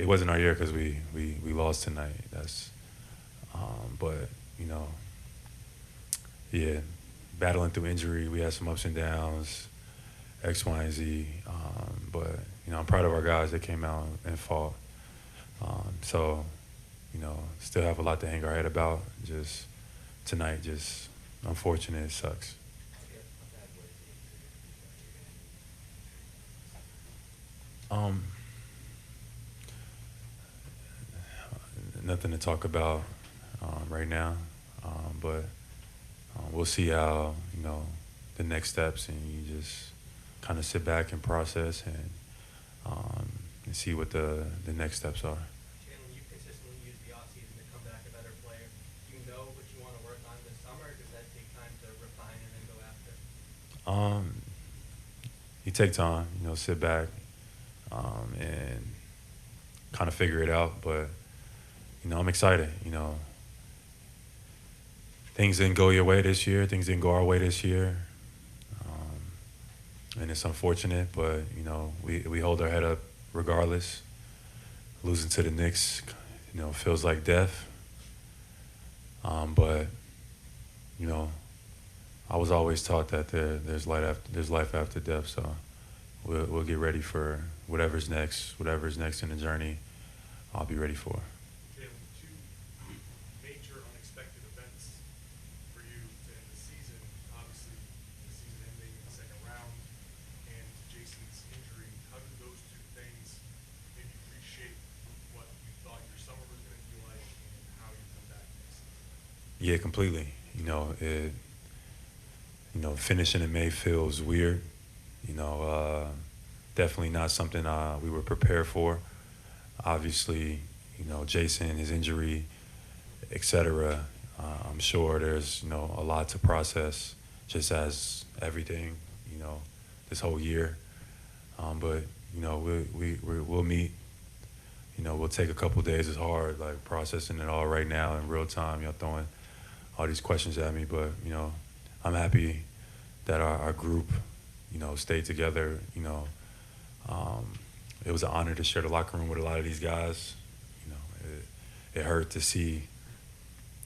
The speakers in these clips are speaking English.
it wasn't our year because we lost tonight. But you know, yeah, battling through injury, we had some ups and downs, X, Y, and Z. But I'm proud of our guys that came out and fought. So, still have a lot to hang our head about. Just tonight, just unfortunate. It sucks. Um, Nothing to talk about right now, but we'll see how the next steps, and you just kind of sit back and process and see what the next steps are. Jaylen, you consistently use the offseason to come back a better player. Do you know what you want to work on this summer, or does that take time to refine and then go after? Um, you take time, sit back and kind of figure it out. But I'm excited. Things didn't go your way this year. Things didn't go our way this year, and it's unfortunate. But we hold our head up regardless. Losing to the Knicks, feels like death. But I was always taught that there's life after death. So we'll get ready for whatever's next in the journey. I'll be ready for. Jaylen, two major unexpected events for you to end the season. Obviously, the season ending in the second round and Jason's injury. How did those two things maybe reshape what you thought your summer was going to be like and how you come back next season? Yeah, completely. Finishing in May feels weird. Definitely not something we were prepared for. Obviously, Jason, his injury, etc. I'm sure there's a lot to process, just as everything, this whole year. But we'll meet. We'll take a couple days. It's hard, like processing it all right now in real time. Y'all throwing all these questions at me, but I'm happy that our group, stayed together. It was an honor to share the locker room with a lot of these guys. It hurt to see,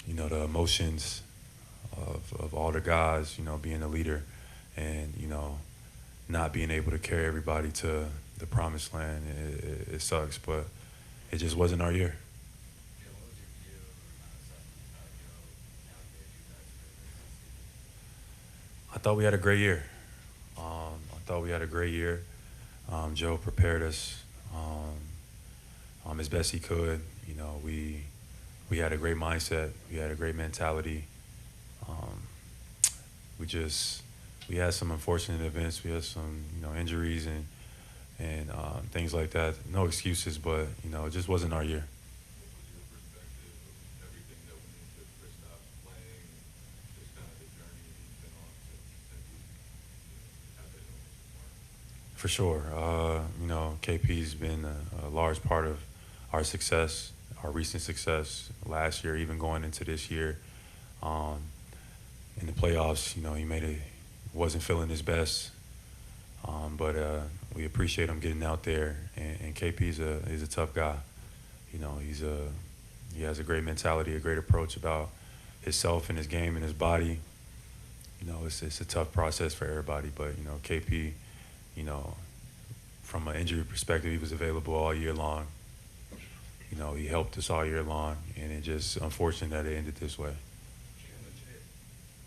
the emotions of all the guys, being a leader and, not being able to carry everybody to the promised land. It sucks, but it just wasn't our year. Yeah, what was your view of the amount of stuff navigate you guys through this I thought we had a great year. I thought we had a great year. Joe prepared us as best he could. We had a great mindset. We had a great mentality. Um, we had some unfortunate events. We had some injuries and things like that. No excuses, but it just wasn't our year. What was your perspective of everything that went into Kristaps playing, just kind of the journey he's been on since he had that illness as well? For sure. KP's been a large part of our success, our recent success last year, even going into this year. Um, in the playoffs, he wasn't feeling his best, but we appreciate him getting out there. And KP's he's a tough guy. He has a great mentality, a great approach about himself and his game and his body. It's a tough process for everybody, but KP, you know, from an injury perspective, he was available all year long. He helped us all year long, and it just unfortunate that it ended this way. Jaylen,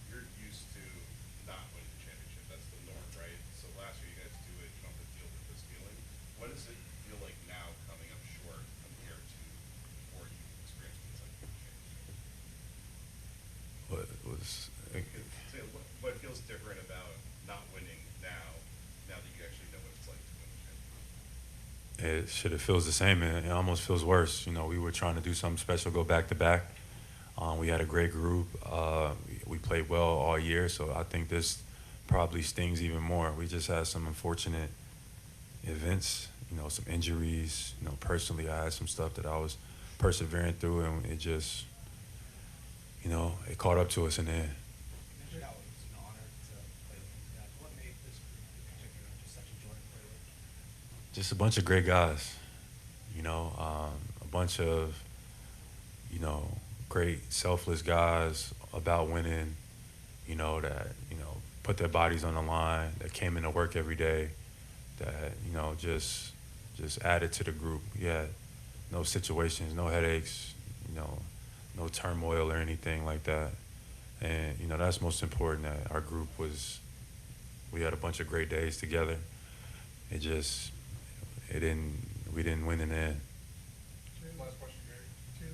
you're used to not winning the championship. That's the norm, right? So last year you guys do it, you don't have to deal with this feeling. What does it feel like now coming up short compared to before you experienced this like championship? But it was So what feels different about not winning now that you actually know what it's like to win the championship? it should have feels the same. It almost feels worse. We were trying to do something special, go back to back. We had a great group. We played well all year, so I think this probably stings even more. We just had some unfortunate events, some injuries. Personally, I had some stuff that I was persevering through, and it just, it caught up to us in the end. You mentioned how it was an honor to play with these guys. What made this group in particular just such a joy to play with? Just a bunch of great guys. A bunch of, great selfless guys about winning, that, put their bodies on the line, that came into work every day, that, just added to the group. Yeah, no situations, no headaches, you know, no turmoil or anything like that. And, that's most important that our group we had a bunch of great days together. It just, we didn't win in the end. Last question, Gary.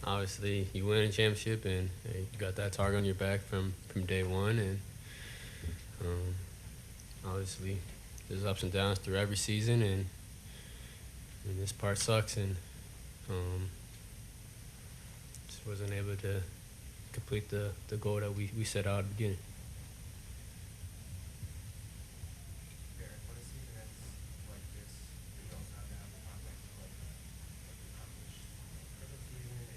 Obviously, you win a championship, and you got that target on your back from day one. And obviously, there's ups and downs through every season, and this part sucks. And just wasn't able to complete the goal that we set out at the beginning. Derrick, when a season ends like this, you don't have to have the context of like accomplished for the season. At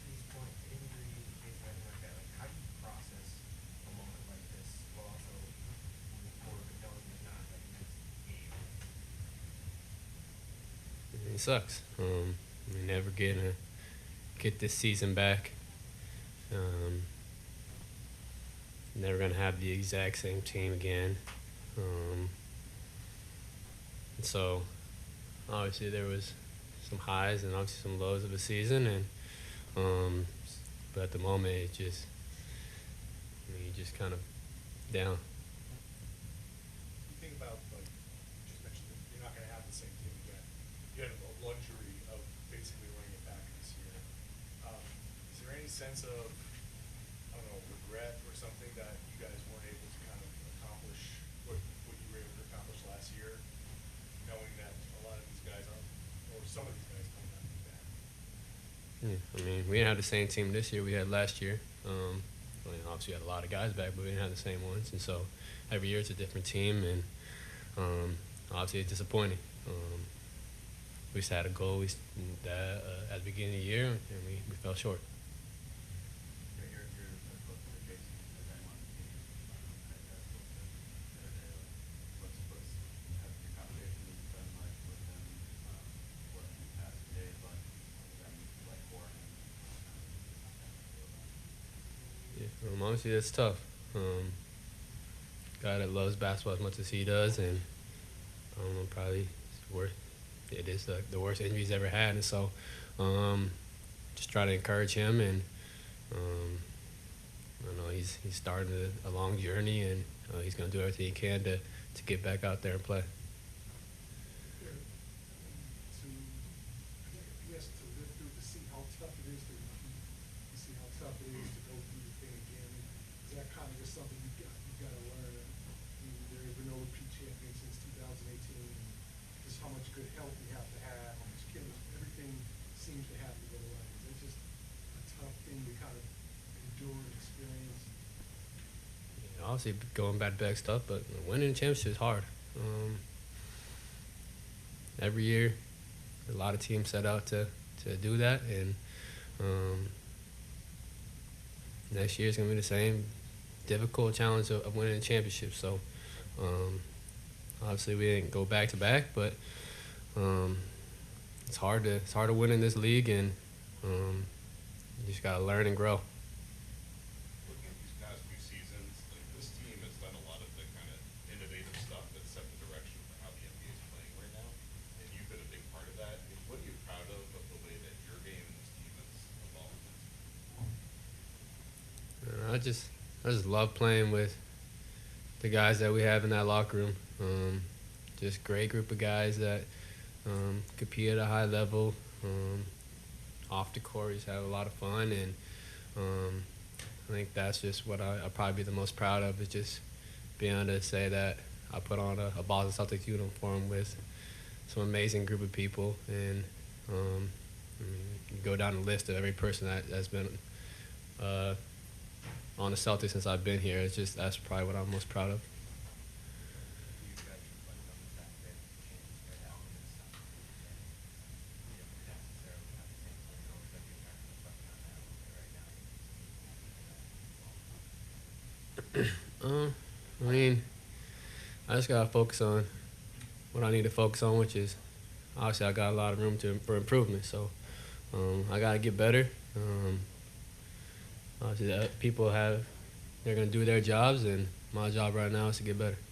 this point, injury, anything like that. Like, how do you process a moment like this while also moving forward but knowing there's not like next game? It sucks. We're never gonna get this season back. Never gonna have the exact same team again. And so, obviously, there was some highs and obviously some lows of the season, and but at the moment, it just you just kind of down. You think about, like, you just mentioned that you're not going to have the same team again. You had the luxury of basically running it back this year. Is there any sense of, I don't know, regret or something that you guys weren't able to kind of accomplish what you were able to accomplish last year, knowing that a lot of these guys are, or some of these guys might not be back? Yeah, I mean, we didn't have the same team this year we had last year. Obviously, we had a lot of guys back, but we didn't have the same ones. And so every year it's a different team, and obviously it's disappointing. We just had a goal at the beginning of the year, and we fell short. You're close to Jason, as I'm on the team. What's have your conversations been like with him? What in the past days like? What was that like for him? Yeah, obviously it's tough. Guy that loves basketball as much as he does, and I don't know, probably it is the worst injury he's ever had, and so just try to encourage him, and I know he's starting a long journey, and he's going to do everything he can to get back out there and play. To live through, to see how tough it is to see how tough it is to go through the thing again. Is that kind of just something you got to learn? I mean, there has been no repeat champion since 2018. Just how much good health you have to have, how much chemistry, everything seems to have to go right. Is that just a tough thing to kind of endure and experience? Obviously, going back stuff, but winning a championship is hard. Every year, a lot of teams set out to do that, and next year is going to be the same difficult challenge of winning a championship. So, obviously, we didn't go back to back, but it's hard to win in this league, and you just got to learn and grow. Looking at these past few seasons, like this team has done a lot of the kind of innovative stuff that set the direction for how the NBA is playing right now, and you've been a big part of that. What are you proud of the way that your game and this team has evolved? I just love playing with the guys that we have in that locker room. Just great group of guys that compete at a high level. Off the court, just have a lot of fun, and I think that's just what I'll probably be the most proud of, is just being able to say that I put on a Boston Celtics uniform with some amazing group of people, and I mean, you go down the list of every person that's been on the Celtics since I've been here. That's probably what I'm most proud of. You guys reflect on the fact that changes right now in this time, and you don't necessarily have the same goals that you're trying to reflect on that a little bit right now. I mean, I just gotta focus on what I need to focus on, which is obviously I got a lot of room for improvement. So I got to get better. Obviously, they're going to do their jobs, and my job right now is to get better.